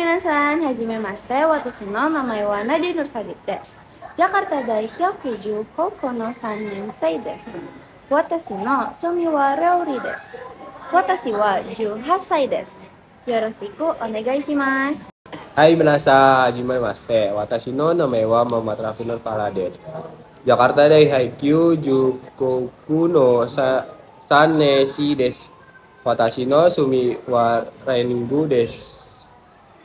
Minasan, hajime mashite, watashi no namae wa Nadine Nursagi desu. Jakarta dai 110高校の3年生です。私の趣味は料理です。私は18歳です。よろしくお願いします。Hai Minasa, Hajime Maste, Watashi no namae wa Muhammad Raffi Nur Farades. Jakarta dai Haikyuu Jukoku no Sane shi desu. Watashi no Sumi wa Renbu desu.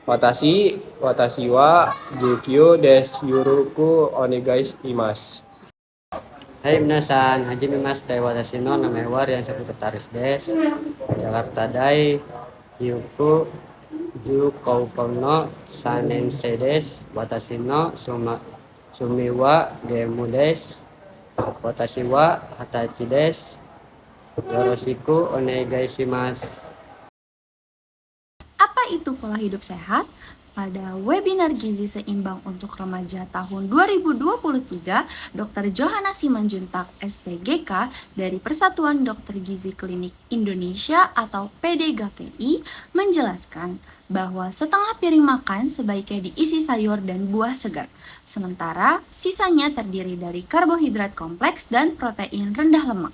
Watashi wa Jukyu desu. Yuruku onegai shimasu. Hai minasan, hajime mashite, watashi no namae wa Rian Sekretaris desu. Jakarta dai Hyuku Jukoukou no Sanensei desu. Watashi no Sumi wa Gemu desu. Watashi wa Hatachi desu. Yoroshiku onegai shimasu. Apa itu pola hidup sehat? Pada webinar Gizi Seimbang untuk Remaja tahun 2023, Dr. Johanna Simanjuntak, SPGK, dari Persatuan Dokter Gizi Klinik Indonesia atau PDGKI, menjelaskan bahwa setengah piring makan sebaiknya diisi sayur dan buah segar, sementara sisanya terdiri dari karbohidrat kompleks dan protein rendah lemak.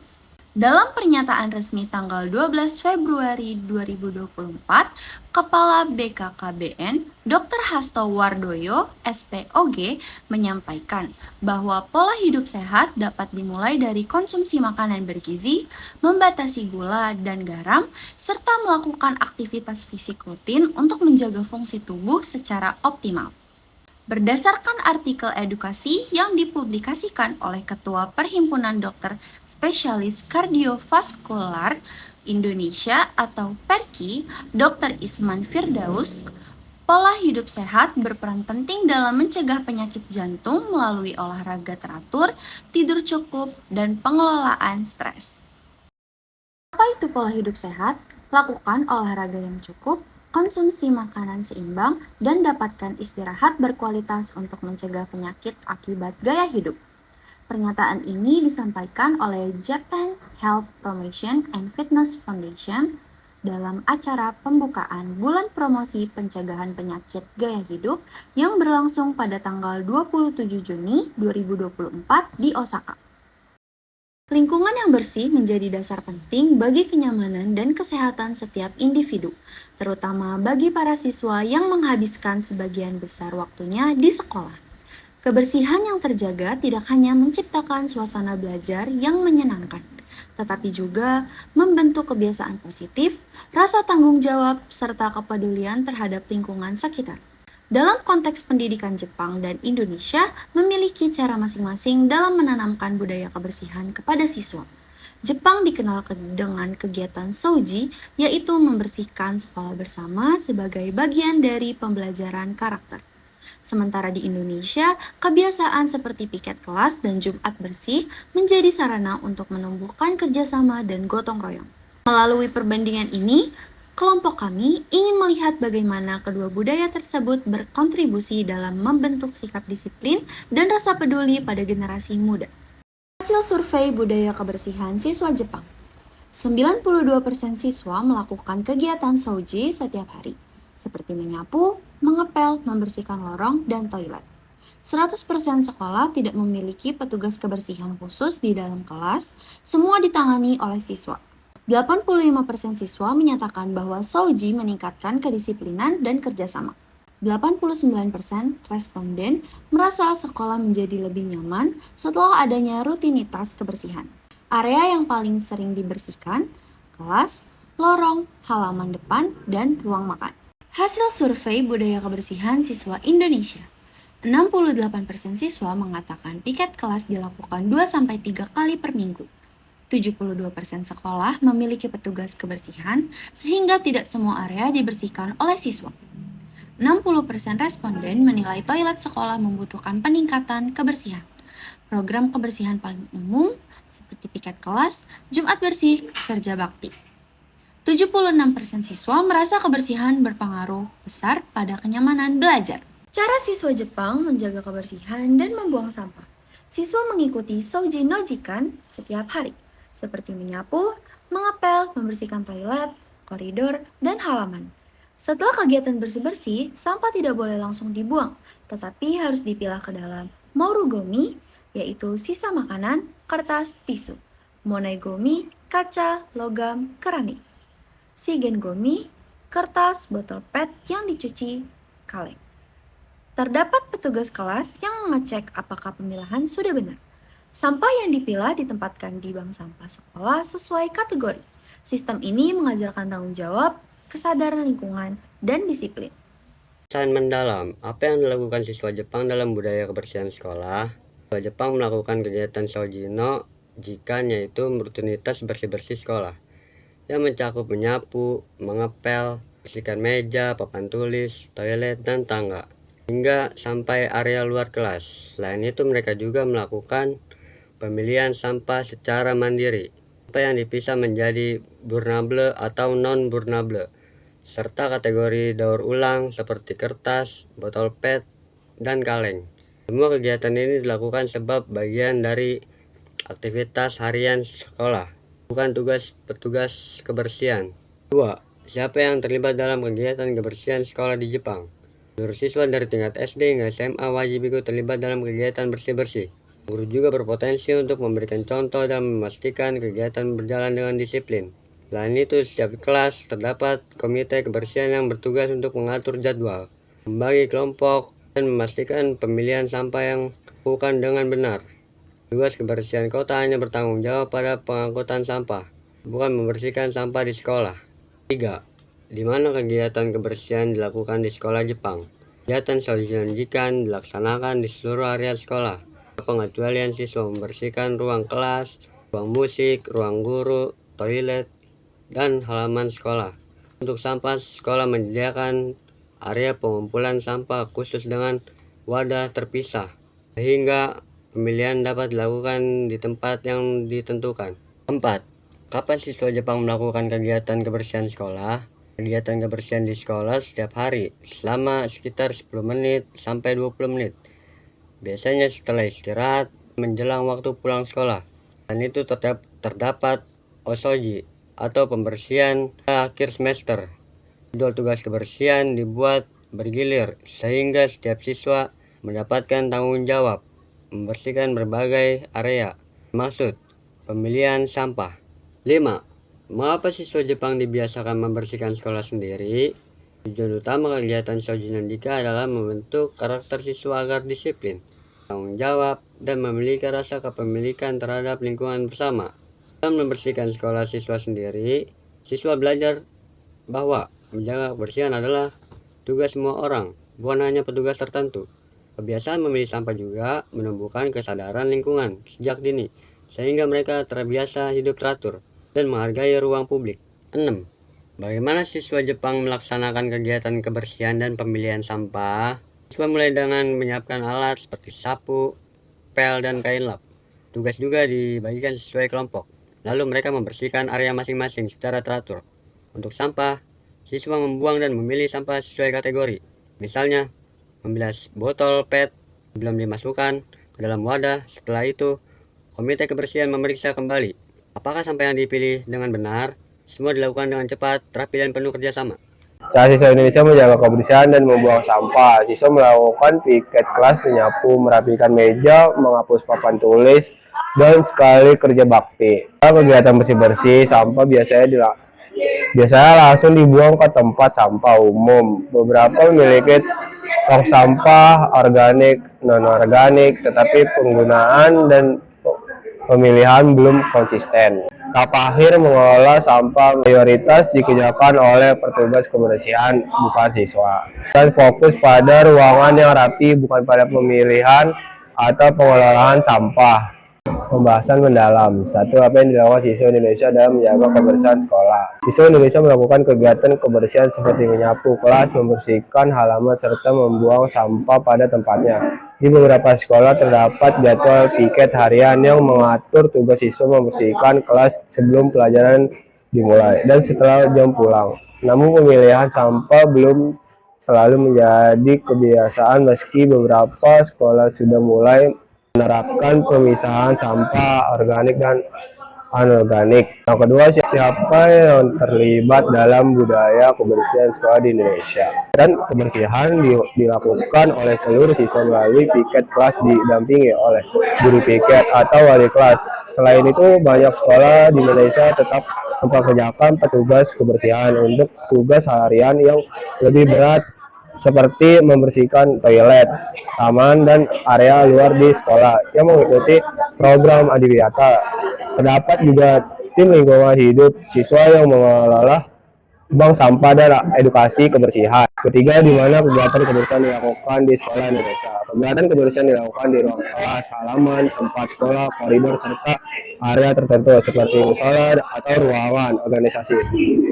Dalam pernyataan resmi tanggal 12 Februari 2024, Kepala BKKBN Dr. Hasto Wardoyo, SPOG, menyampaikan bahwa pola hidup sehat dapat dimulai dari konsumsi makanan bergizi, membatasi gula dan garam, serta melakukan aktivitas fisik rutin untuk menjaga fungsi tubuh secara optimal. Berdasarkan artikel edukasi yang dipublikasikan oleh Ketua Perhimpunan Dokter Spesialis Kardiovaskular Indonesia atau PERKI, Dr. Isman Firdaus, pola hidup sehat berperan penting dalam mencegah penyakit jantung melalui olahraga teratur, tidur cukup, dan pengelolaan stres. Apa itu pola hidup sehat? Lakukan olahraga yang cukup, konsumsi makanan seimbang, dan dapatkan istirahat berkualitas untuk mencegah penyakit akibat gaya hidup. Pernyataan ini disampaikan oleh Japan Health Promotion and Fitness Foundation dalam acara pembukaan Bulan Promosi Pencegahan Penyakit Gaya Hidup yang berlangsung pada tanggal 27 Juni 2024 di Osaka. Lingkungan yang bersih menjadi dasar penting bagi kenyamanan dan kesehatan setiap individu, terutama bagi para siswa yang menghabiskan sebagian besar waktunya di sekolah. Kebersihan yang terjaga tidak hanya menciptakan suasana belajar yang menyenangkan, tetapi juga membentuk kebiasaan positif, rasa tanggung jawab, serta kepedulian terhadap lingkungan sekitar. Dalam konteks pendidikan Jepang dan Indonesia memiliki cara masing-masing dalam menanamkan budaya kebersihan kepada siswa. Jepang dikenal dengan kegiatan Shouji, yaitu membersihkan sekolah bersama sebagai bagian dari pembelajaran karakter. Sementara di Indonesia, kebiasaan seperti piket kelas dan Jumat bersih menjadi sarana untuk menumbuhkan kerjasama dan gotong royong. Melalui perbandingan ini, kelompok kami ingin melihat bagaimana kedua budaya tersebut berkontribusi dalam membentuk sikap disiplin dan rasa peduli pada generasi muda. Hasil survei budaya kebersihan siswa Jepang. 92% siswa melakukan kegiatan Shouji setiap hari, seperti menyapu, mengepel, membersihkan lorong, dan toilet. 100% sekolah tidak memiliki petugas kebersihan khusus di dalam kelas, semua ditangani oleh siswa. 85% siswa menyatakan bahwa Shouji meningkatkan kedisiplinan dan kerjasama. 89% responden merasa sekolah menjadi lebih nyaman setelah adanya rutinitas kebersihan. Area yang paling sering dibersihkan, kelas, lorong, halaman depan, dan ruang makan. Hasil survei budaya kebersihan siswa Indonesia. 68% siswa mengatakan piket kelas dilakukan 2-3 kali per minggu. 72% sekolah memiliki petugas kebersihan sehingga tidak semua area dibersihkan oleh siswa. 60% responden menilai toilet sekolah membutuhkan peningkatan kebersihan. Program kebersihan paling umum seperti piket kelas, Jumat bersih, kerja bakti. 76% siswa merasa kebersihan berpengaruh besar pada kenyamanan belajar. Cara siswa Jepang menjaga kebersihan dan membuang sampah. Siswa mengikuti Shouji no Jikan setiap hari, seperti menyapu, mengepel, membersihkan toilet, koridor, dan halaman. Setelah kegiatan bersih-bersih, sampah tidak boleh langsung dibuang, tetapi harus dipilah ke dalam morugomi, yaitu sisa makanan, kertas, tisu, monegomi, kaca, logam, keramik, shigengomi, kertas, botol PET yang dicuci, kaleng. Terdapat petugas kelas yang mengecek apakah pemilahan sudah benar. Sampah yang dipilah ditempatkan di bank sampah sekolah sesuai kategori. Sistem ini mengajarkan tanggung jawab, kesadaran lingkungan, dan disiplin. Pesan mendalam, apa yang dilakukan siswa Jepang dalam budaya kebersihan sekolah? Siswa Jepang melakukan kegiatan Shojino jika yaitu rutinitas bersih-bersih sekolah yang mencakup menyapu, mengepel, bersihkan meja, papan tulis, toilet, dan tangga, hingga sampai area luar kelas. Selain itu mereka juga melakukan pemilihan sampah secara mandiri. Sampah yang dipisah menjadi burnable atau non-burnable, serta kategori daur ulang seperti kertas, botol PET, dan kaleng. Semua kegiatan ini dilakukan sebab bagian dari aktivitas harian sekolah, bukan tugas petugas kebersihan. 2. Siapa yang terlibat dalam kegiatan kebersihan sekolah di Jepang? Seluruh siswa dari tingkat SD hingga SMA wajib ikut terlibat dalam kegiatan bersih-bersih. Guru juga berpotensi untuk memberikan contoh dan memastikan kegiatan berjalan dengan disiplin. Selain itu, setiap kelas terdapat komite kebersihan yang bertugas untuk mengatur jadwal, membagi kelompok, dan memastikan pemilihan sampah yang dilakukan dengan benar. Tugas kebersihan kota hanya bertanggung jawab pada pengangkutan sampah, bukan membersihkan sampah di sekolah. 3. Di mana kegiatan kebersihan dilakukan di sekolah Jepang? Kegiatan Shojinjikan dilaksanakan di seluruh area sekolah. Pengecualian siswa membersihkan ruang kelas, ruang musik, ruang guru, toilet, dan halaman sekolah. Untuk sampah, sekolah menyediakan area pengumpulan sampah khusus dengan wadah terpisah, sehingga pemilihan dapat dilakukan di tempat yang ditentukan. 4. Kapan siswa Jepang melakukan kegiatan kebersihan sekolah? Kegiatan kebersihan di sekolah setiap hari, selama sekitar 10 menit sampai 20 menit. Biasanya setelah istirahat menjelang waktu pulang sekolah. Dan itu terdapat osoji atau pembersihan akhir semester. Jadwal tugas kebersihan dibuat bergilir sehingga setiap siswa mendapatkan tanggung jawab membersihkan berbagai area. Maksud pemilihan sampah. 5. Mengapa siswa Jepang dibiasakan membersihkan sekolah sendiri? Tujuan utama kegiatan Shojinandika adalah membentuk karakter siswa agar disiplin, tanggung jawab, dan memiliki rasa kepemilikan terhadap lingkungan bersama. Dalam membersihkan sekolah siswa sendiri, siswa belajar bahwa menjaga kebersihan adalah tugas semua orang, bukan hanya petugas tertentu. Kebiasaan memilih sampah juga menumbuhkan kesadaran lingkungan sejak dini, sehingga mereka terbiasa hidup teratur dan menghargai ruang publik. 6. Bagaimana siswa Jepang melaksanakan kegiatan kebersihan dan pemilihan sampah? Siswa mulai dengan menyiapkan alat seperti sapu, pel, dan kain lap. Tugas juga dibagikan sesuai kelompok. Lalu mereka membersihkan area masing-masing secara teratur. Untuk sampah, siswa membuang dan memilih sampah sesuai kategori. Misalnya, membilas botol PET belum dimasukkan ke dalam wadah. Setelah itu, komite kebersihan memeriksa kembali apakah sampah yang dipilih dengan benar. Semua dilakukan dengan cepat, rapi, dan penuh kerjasama. Cara siswa Indonesia menjaga kebersihan dan membuang sampah. Siswa melakukan piket kelas, menyapu, merapikan meja, menghapus papan tulis, dan sekali kerja bakti. Dalam kegiatan bersih-bersih, sampah biasanya langsung dibuang ke tempat sampah umum. Beberapa memiliki tong sampah organik, non-organik, tetapi penggunaan dan pemilihan belum konsisten. Tahap akhir mengelola sampah mayoritas dikerjakan oleh petugas kebersihan, bukan siswa. Dan fokus pada ruangan yang rapi, bukan pada pemilihan atau pengelolaan sampah. Pembahasan mendalam. 1. Apa yang dilakukan siswa Indonesia dalam menjaga kebersihan sekolah? Siswa Indonesia melakukan kegiatan kebersihan seperti menyapu kelas, membersihkan halaman, serta membuang sampah pada tempatnya. Di beberapa sekolah terdapat jadwal piket harian yang mengatur tugas siswa membersihkan kelas sebelum pelajaran dimulai dan setelah jam pulang. Namun pemilihan sampah belum selalu menjadi kebiasaan meski beberapa sekolah sudah mulai menerapkan pemisahan sampah organik dan anorganik. Yang kedua, siapa yang terlibat dalam budaya kebersihan sekolah di Indonesia. Dan kebersihan dilakukan oleh seluruh siswa melalui piket kelas didampingi oleh guru piket atau wali kelas. Selain itu, banyak sekolah di Indonesia tetap mempekerjakan petugas kebersihan untuk tugas harian yang lebih berat seperti membersihkan toilet, taman, dan area luar di sekolah yang mengikuti program Adiwiyata. Terdapat juga tim lingkungan hidup siswa yang mengelola bank sampah dan edukasi kebersihan. Ketiga, di mana kegiatan kebersihan dilakukan di sekolah Indonesia. Kegiatan kebersihan dilakukan di ruang kelas, halaman, tempat sekolah, koridor, serta area tertentu seperti musola atau ruangan organisasi.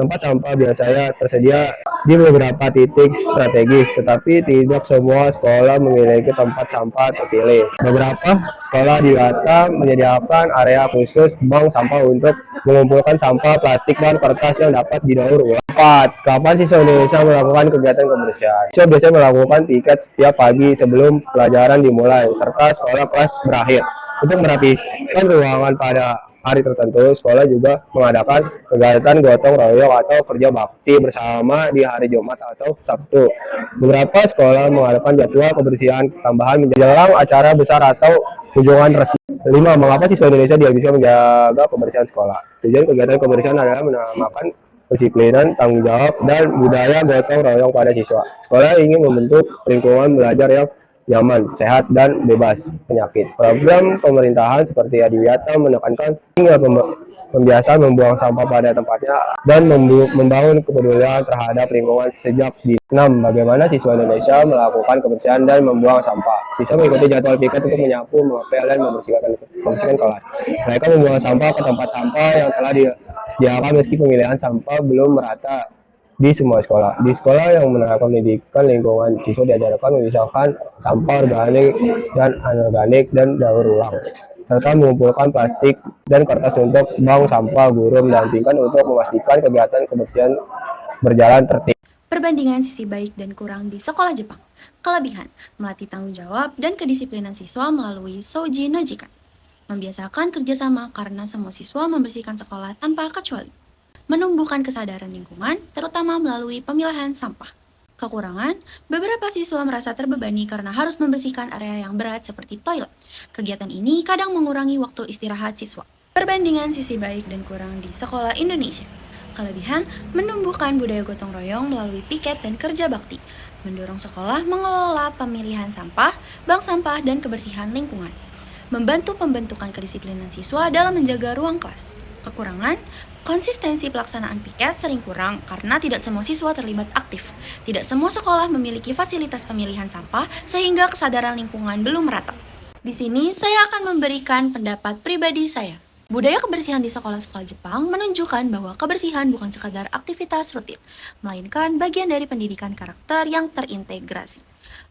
Tempat sampah biasanya tersedia di beberapa titik strategis, tetapi tidak semua sekolah memiliki tempat sampah terpilih. Beberapa sekolah di Batam menyediakan area khusus bank sampah untuk mengumpulkan sampah plastik dan kertas yang dapat didaur ulang. 4. Kapan siswa Indonesia melakukan kegiatan kebersihan? Siswa biasanya melakukan piket setiap pagi sebelum pelajaran dimulai, serta sekolah kelas berakhir. Untuk merapikan ruangan pada hari tertentu, sekolah juga mengadakan kegiatan gotong royong atau kerja bakti bersama di hari Jumat atau Sabtu. Beberapa sekolah mengadakan jadwal kebersihan tambahan menjelang acara besar atau kunjungan resmi. 5. Mengapa siswa Indonesia dihabiskan menjaga kebersihan sekolah? Tujuan kegiatan kebersihan adalah menambahkan kedisiplinan, tanggung jawab, dan budaya gotong royong pada siswa. Sekolah ingin membentuk lingkungan belajar yang nyaman, sehat, dan bebas penyakit. Program pemerintahan seperti Adiwiyata menekankan hingga pembiasaan membuang sampah pada tempatnya dan membangun kepedulian terhadap lingkungan sejak dini. 6. Bagaimana siswa Indonesia melakukan kebersihan dan membuang sampah? Siswa mengikuti jadwal piket untuk menyapu, mengepel, dan membersihkan kelas. Mereka membuang sampah ke tempat sampah yang telah disediakan meski pemilihan sampah belum merata di semua sekolah. Di sekolah yang menerapkan pendidikan lingkungan, siswa diajarkan memisahkan sampah organik dan anorganik dan daur ulang, serta mengumpulkan plastik dan kertas untuk bank sampah. Guru mendampingkan untuk memastikan kegiatan kebersihan berjalan tertib. Perbandingan sisi baik dan kurang di sekolah Jepang. Kelebihan, melatih tanggung jawab dan kedisiplinan siswa melalui Souji no Jikan. Membiasakan kerjasama karena semua siswa membersihkan sekolah tanpa kecuali. Menumbuhkan kesadaran lingkungan, terutama melalui pemilahan sampah. Kekurangan, beberapa siswa merasa terbebani karena harus membersihkan area yang berat seperti toilet. Kegiatan ini kadang mengurangi waktu istirahat siswa. Perbandingan sisi baik dan kurang di sekolah Indonesia. Kelebihan, menumbuhkan budaya gotong royong melalui piket dan kerja bakti. Mendorong sekolah mengelola pemilihan sampah, bank sampah, dan kebersihan lingkungan. Membantu pembentukan kedisiplinan siswa dalam menjaga ruang kelas. Kekurangan, konsistensi pelaksanaan piket sering kurang karena tidak semua siswa terlibat aktif. Tidak semua sekolah memiliki fasilitas pemilihan sampah sehingga kesadaran lingkungan belum merata. Di sini saya akan memberikan pendapat pribadi saya. Budaya kebersihan di sekolah-sekolah Jepang menunjukkan bahwa kebersihan bukan sekadar aktivitas rutin, melainkan bagian dari pendidikan karakter yang terintegrasi.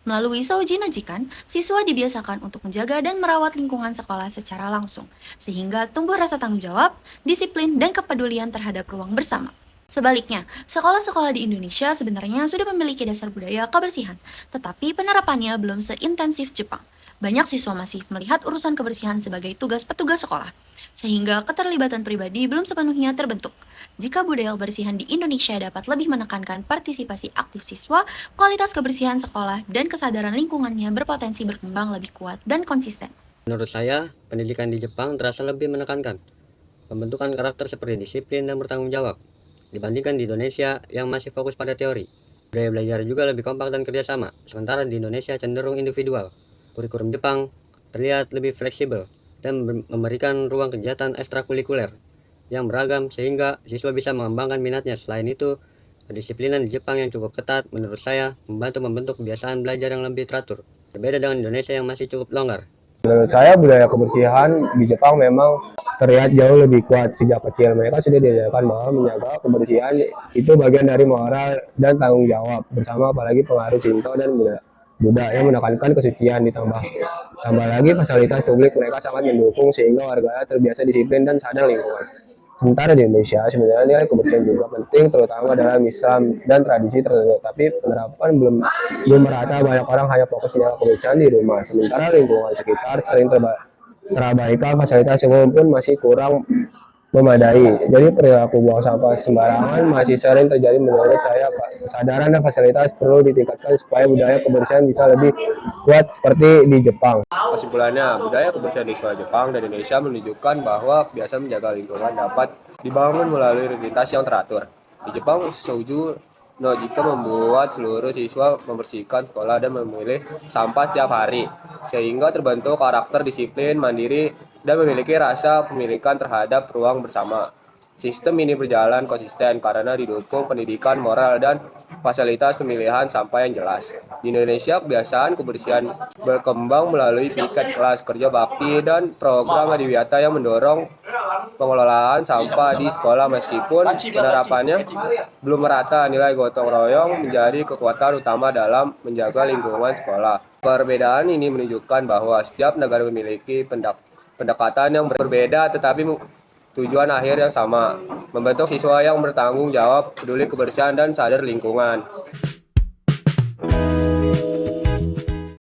Melalui Souji no Jikan, siswa dibiasakan untuk menjaga dan merawat lingkungan sekolah secara langsung, sehingga tumbuh rasa tanggung jawab, disiplin, dan kepedulian terhadap ruang bersama. Sebaliknya, sekolah-sekolah di Indonesia sebenarnya sudah memiliki dasar budaya kebersihan, tetapi penerapannya belum seintensif Jepang. Banyak siswa masih melihat urusan kebersihan sebagai tugas petugas sekolah, sehingga keterlibatan pribadi belum sepenuhnya terbentuk. Jika budaya kebersihan di Indonesia dapat lebih menekankan partisipasi aktif siswa, kualitas kebersihan sekolah dan kesadaran lingkungannya berpotensi berkembang lebih kuat dan konsisten. Menurut saya, pendidikan di Jepang terasa lebih menekankan pembentukan karakter seperti disiplin dan bertanggung jawab dibandingkan di Indonesia yang masih fokus pada teori. Budaya belajar juga lebih kompak dan kerjasama, sementara di Indonesia cenderung individual. Kurikulum Jepang terlihat lebih fleksibel dan memberikan ruang kegiatan ekstrakurikuler yang beragam sehingga siswa bisa mengembangkan minatnya. Selain itu, kedisiplinan di Jepang yang cukup ketat menurut saya membantu membentuk kebiasaan belajar yang lebih teratur, berbeda dengan Indonesia yang masih cukup longgar. Menurut saya budaya kebersihan di Jepang memang terlihat jauh lebih kuat sejak kecil. Mereka sudah diajarkan bahwa menjaga kebersihan itu bagian dari moral dan tanggung jawab bersama, apalagi pengaruh Shinto dan Buddha yang menekankan kesucian. Tambah lagi fasilitas publik mereka sangat mendukung sehingga warganya terbiasa disiplin dan sadar lingkungan. Sementara di Indonesia sebenarnya nilai kebersihan juga penting, terutama dalam Islam dan tradisi tertentu, tapi penerapan belum merata. Banyak orang hanya fokus menjaga kebersihan di rumah, sementara lingkungan sekitar sering terabaikan. Fasilitas umum pun masih kurang memadai. Jadi perilaku buang sampah sembarangan masih sering terjadi. Menurut saya, Pak. Kesadaran dan fasilitas perlu ditingkatkan supaya budaya kebersihan bisa lebih kuat seperti di Jepang. Kesimpulannya, budaya kebersihan di sekolah Jepang dan Indonesia menunjukkan bahwa biasa menjaga lingkungan dapat dibangun melalui rutinitas yang teratur. Di Jepang, Shouju Nojiko membuat seluruh siswa membersihkan sekolah dan memilih sampah setiap hari, sehingga terbentuk karakter disiplin, mandiri, dan memiliki rasa pemilikan terhadap ruang bersama. Sistem ini berjalan konsisten karena didukung pendidikan moral dan fasilitas pemilihan sampah yang jelas. Di Indonesia, kebiasaan kebersihan berkembang melalui piket kelas, kerja bakti, dan program adiwiyata yang mendorong pengelolaan sampah di sekolah. Meskipun penerapannya belum merata, nilai gotong royong menjadi kekuatan utama dalam menjaga lingkungan sekolah. Perbedaan ini menunjukkan bahwa setiap negara memiliki pendekatan yang berbeda tetapi tujuan akhir yang sama, membentuk siswa yang bertanggung jawab, peduli kebersihan, dan sadar lingkungan.